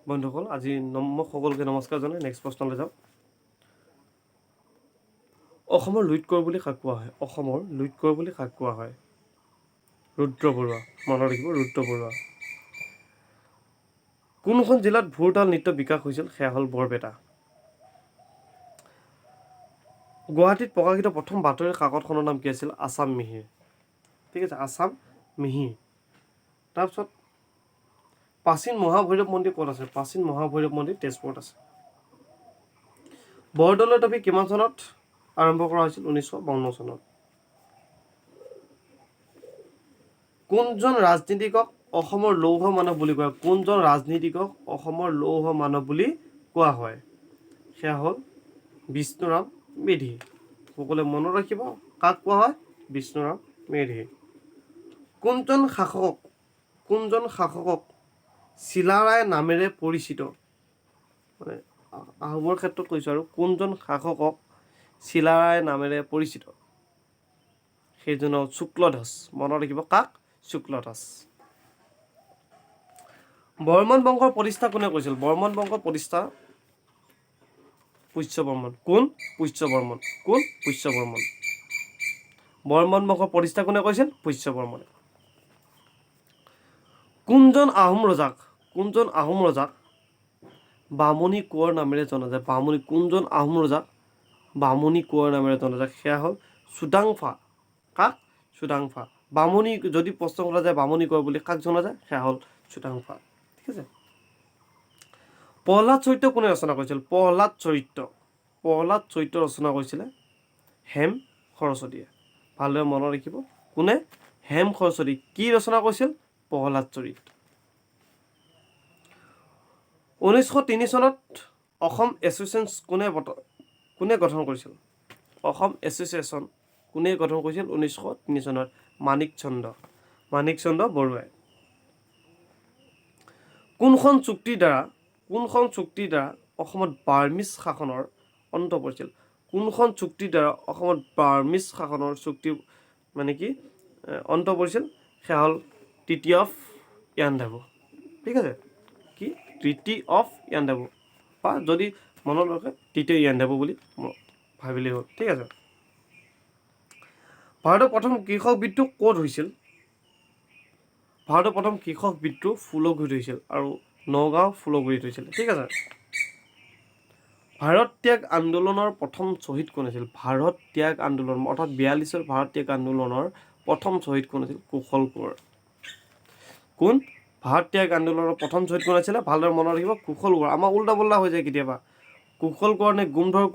বন্ধুসকল আজি মই সকলোকে নমস্কাৰ জনাই নেক্সট প্ৰশ্নলৈ যাওঁ। অসমৰ লুইতকৰ বুলি কাক কোৱা হয়? অসমৰ লুইতকৰ বুলি কাক কোৱা হয়? ৰুদ্ৰ বৰুৱা। মনত ৰাখিব, ৰুদ্ৰ বৰুৱা। কোনখন জিলাত ভোৰতাল নৃত্য বিকাশ হৈছিল? সেয়া হ'ল বৰপেটা। গুৱাহাটীত প্ৰকাশিত প্ৰথম বাতৰি কাকতখনৰ নাম কি আছিল? আছাম মিহিৰ। ঠিক আছে, আছাম মিহিৰ। তাৰপিছত প্ৰাচীন মহাভৈৰৱ মন্দিৰ ক'ত আছে? প্ৰাচীন মহাভৈৰৱ মন্দিৰ তেজপুৰত আছে। বৰদলৈ ট্ৰফী কিমান চনত আৰম্ভ কৰা হৈছিল? 1952 চনত। কোনজন ৰাজনীতিকক অসমৰ লৌহ মানৱ বুলি কোৱা হয়? কোনজন ৰাজনীতিকক অসমৰ লৌহ মানৱ বুলি কোৱা হয়? সেয়া হ'ল বিষ্ণুৰাম মেধি। সকলোৱে মনত ৰাখিব, কাক কোৱা হয়? বিষ্ণুৰাম মেধি। কোনজন শাসকক চিলাৰায় নামেৰে পৰিচিত? মানে আহোমৰ ক্ষেত্ৰত কৈছোঁ আৰু কোনজন শাসকক চিলাৰায় নামেৰে পৰিচিত? সেইজন হ'ল শুক্লধ্বজ। মনত ৰাখিব, কাক? শুক্লধ্বজ। বৰ্মন বংশৰ প্ৰতিষ্ঠা কোনে কৰিছিল? বৰ্মন বংশৰ প্ৰতিষ্ঠা পুষ্য বৰ্মন। কোন? পুষ্য বৰ্মন। কোন? পুষ্য বৰ্মন। বৰ্মন বংশৰ প্ৰতিষ্ঠা কোনে কৰিছিল? পুষ্য বৰ্মনে। কোনজন আহোম ৰজাক বামুণী কোঁৱৰ নামেৰে জনা যায়? কোনজন আহোম ৰজাক বামুণী কোঁৱৰ নামেৰে জনা যায়? সেয়া হ'ল চুডাংফা। কাক? চুডাংফা। বামুণী যদি প্ৰশ্ন কৰা যায় বামুণী কোঁৱৰ বুলি কাক জনা যায়? সেয়া হ'ল চুডাংফা। ঠিক আছে। প্ৰহ্লাদ চৰিত্ৰ কোনে ৰচনা কৰিছিল? প্ৰহ্লাদ চৰিত্ৰ ৰচনা কৰিছিলে হেম সৰস্বতীয়ে। ভালদৰে মনত ৰাখিব, কোনে? হেম সৰস্বতী। কি ৰচনা কৰিছিল? প্ৰহ্লাদ চৰিত্ৰ। 1903 চনত অসম এছ'চিয়েশ্যন কোনে গঠন কৰিছিল? অসম এছ'চিয়েশ্যন কোনে গঠন কৰিছিল 1903 চনত? মাণিক চন্দ্ৰ বৰুৱাই। কোনখন চুক্তিৰ দ্বাৰা অসমত বাৰ্মিজ শাসনৰ অন্ত পৰিছিল? কোনখন চুক্তিৰ দ্বাৰা অসমত বাৰ্মিজ শাসনৰ মানে কি অন্ত পৰিছিল? সেয়া হ'ল ট্ৰিটি অফ ইয়াণ্ডাবু। ঠিক আছে, কি? ট্ৰিটি অফ ইয়াণ্ডাবু, বা যদি মনত ৰাখে তৃতীয় ইয়াণ্ডাবু বুলি ভাবিলেই হ'ল। ঠিক আছে। ভাৰতৰ প্ৰথম কৃষক বিদ্ৰোহ ক'ত হৈছিল? ভাৰতৰ প্ৰথম কৃষক বিদ্ৰোহ ফুলগুৰিত হৈছিল আৰু নগাঁও ফুলগুৰিত হৈছিল। ঠিক আছে। ভাৰত ত্যাগ আন্দোলনৰ প্ৰথম শ্বহীদ কোন আছিল? ভাৰত ত্যাগ আন্দোলন অৰ্থাৎ 42 ভাৰত ত্যাগ আন্দোলনৰ প্ৰথম শ্বহীদ কোন আছিল? কুশল কোঁৱৰ। কোন? ভাৰত ত্যাগ আন্দোলনৰ প্ৰথম শ্বহীদ কোন আছিলে? ভালদৰে মনত ৰাখিব, কুশল কোঁৱৰ। আমাৰ উল্টা পুল্টা হৈ যায় কেতিয়াবা, কুশল কোঁৱৰ নে গোমধৰ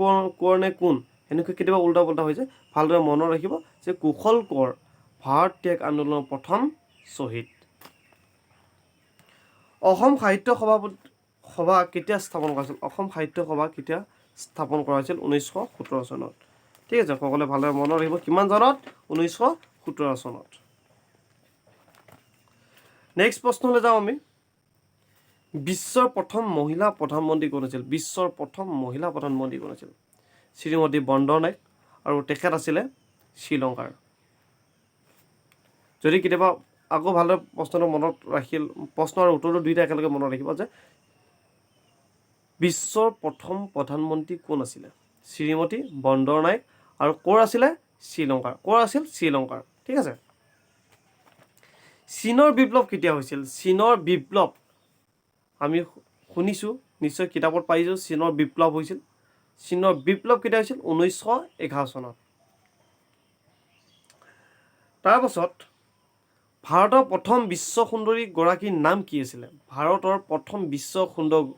কোঁৱৰ নে কোন, এনেকৈ কেতিয়াবা উল্টা পুল্টা হৈ যায়। ভালদৰে মনত ৰাখিব যে কুশল কোঁৱৰ ভাৰত ত্যাগ আন্দোলনৰ প্ৰথম শ্বহীদ। অসম সাহিত্য সভা কেতিয়া স্থাপন কৰা হৈছিল? অসম সাহিত্য সভা কেতিয়া স্থাপন কৰা হৈছিল? 1917 চনত। ঠিক আছে, সকলোৱে ভালদৰে মনত ৰাখিব, কিমান চনত? 1917 চনত। নেক্সট প্ৰশ্নলৈ যাওঁ আমি। বিশ্বৰ প্ৰথম মহিলা প্ৰধানমন্ত্ৰী কোন আছিল? বিশ্বৰ প্ৰথম মহিলা প্ৰধানমন্ত্ৰী কোন আছিল? শ্ৰীমতী বন্দৰনায়ক, আৰু তেখেত আছিলে শ্ৰীলংকাৰ। যদি কেতিয়াবা আকৌ ভালদৰে প্ৰশ্নটো মনত প্ৰশ্ন আৰু উত্তৰটো দুইটা একেলগে মনত ৰাখিব যে বিশ্বৰ প্ৰথম প্ৰধানমন্ত্ৰী কোন আছিলে? শ্ৰীমতী বন্দৰনায়ক, আৰু ক'ৰ আছিলে? শ্ৰীলংকাৰ। ক'ৰ আছিল? শ্ৰীলংকাৰ। ঠিক আছে। চীনৰ বিপ্লৱ কেতিয়া হৈছিল? চীনৰ বিপ্লৱ আমি শুনিছোঁ, নিশ্চয় কিতাপত পাইছোঁ, চীনৰ বিপ্লৱ হৈছিল। চীনৰ বিপ্লৱ কেতিয়া হৈছিল? 1911 চনত। তাৰপাছত ভাৰতৰ প্ৰথম বিশ্ব সুন্দৰী গৰাকীৰ নাম কি আছিলে? ভাৰতৰ প্ৰথম বিশ্ব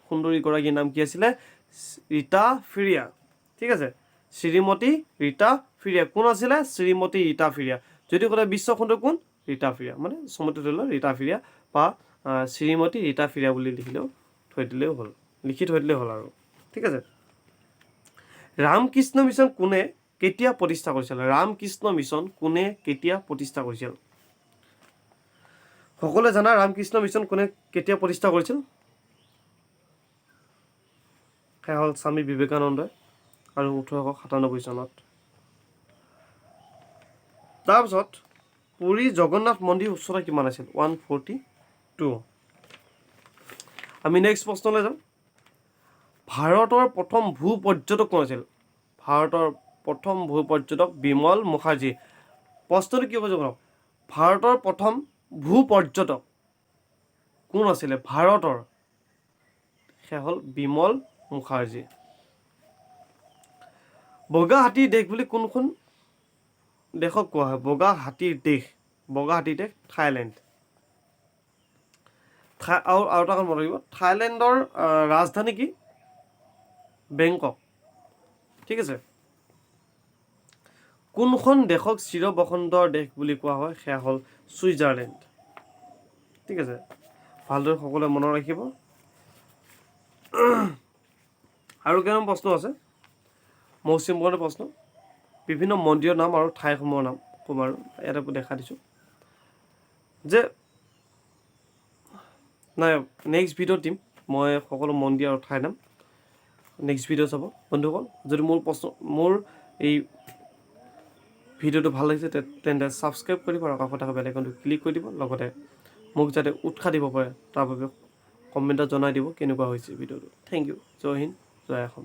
সুন্দৰী গৰাকীৰ নাম কি আছিলে? ৰীতা ফিৰিয়া। ঠিক আছে, শ্ৰীমতী ৰীতা ফিৰিয়া। কোন আছিলে? শ্ৰীমতী ৰীতা ফিৰিয়া। যদি ক'লে বিশ্ব সুন্দৰী কোন? ৰীতা ফিৰিয়া, মানে চমুকৈ ধৰি লওক ৰীতা ফিৰিয়া বা শ্ৰীমতী ৰীতা ফিৰিয়া বুলি লিখি থৈ দিলেই হ'ল আৰু। ঠিক আছে। ৰামকৃষ্ণ মিছন কোনে কেতিয়া প্ৰতিষ্ঠা কৰিছিল? ৰামকৃষ্ণ মিছন কোনে কেতিয়া প্ৰতিষ্ঠা কৰিছিল? সকলোৱে জানা ৰামকৃষ্ণ মিছন কোনে কেতিয়া প্ৰতিষ্ঠা কৰিছিল? সেয়া হ'ল স্বামী বিবেকানন্দই, আৰু 1897 চনত। তাৰপিছত পুৰী জগন্নাথ মন্দিৰ উচ্চতা কিমান আছিল? 142। আমি নেক্সট প্ৰশ্নলৈ যাম। ভাৰতৰ প্ৰথম ভূ পৰ্যটক কোন আছিল? ভাৰতৰ প্ৰথম ভূ পৰ্যটক বিমল মুখাৰ্জী। প্ৰশ্নটো কি কৈছে শুনক, ভাৰতৰ প্ৰথম ভূ পৰ্যটক কোন আছিলে ভাৰতৰ? সেয়া হ'ল বিমল মুখাৰ্জী। বগা হাতীৰ দেশ বুলি কোনখন দেশক কোৱা হয়? বগা হাতীৰ দেশ, বগা হাতীৰ দেশ থাইলেণ্ড। আৰু এটা কথা মনত ৰাখিব, থাইলেণ্ডৰ ৰাজধানী কি? বেংকক। ঠিক আছে। কোনখন দেশক চিৰ বসন্তৰ দেশ বুলি কোৱা হয়? সেয়া হ'ল ছুইজাৰলেণ্ড। ঠিক আছে, ভালদৰে সকলোৱে মনত ৰাখিব। আৰু কেইটামান প্ৰশ্ন আছে, মষ্ট ইম্পৰ্টেণ্ট প্ৰশ্ন। বিভিন্ন মন্দিৰৰ নাম আৰু ঠাইসমূহৰ নাম ক'ম আৰু ইয়াতে দেখা দিছোঁ যে নাই, নেক্সট ভিডিঅ'ত দিম মই সকলো মন্দিৰ আৰু ঠাইৰ নাম। নেক্সট ভিডিঅ' চাব বন্ধুসকল। যদি মোৰ এই ভিডিঅ'টো ভাল লাগিছে তেন্তে ছাবস্ক্ৰাইব কৰি দিব আৰু কাষত থকা বেল আইকনটো ক্লিক কৰি দিব। লগতে মোক যাতে উৎসাহ দিব পাৰে তাৰ বাবে কমেণ্টত জনাই দিব কেনেকুৱা হৈছে ভিডিঅ'টো। Thank you. জয় হিন্দ, জয় অসম।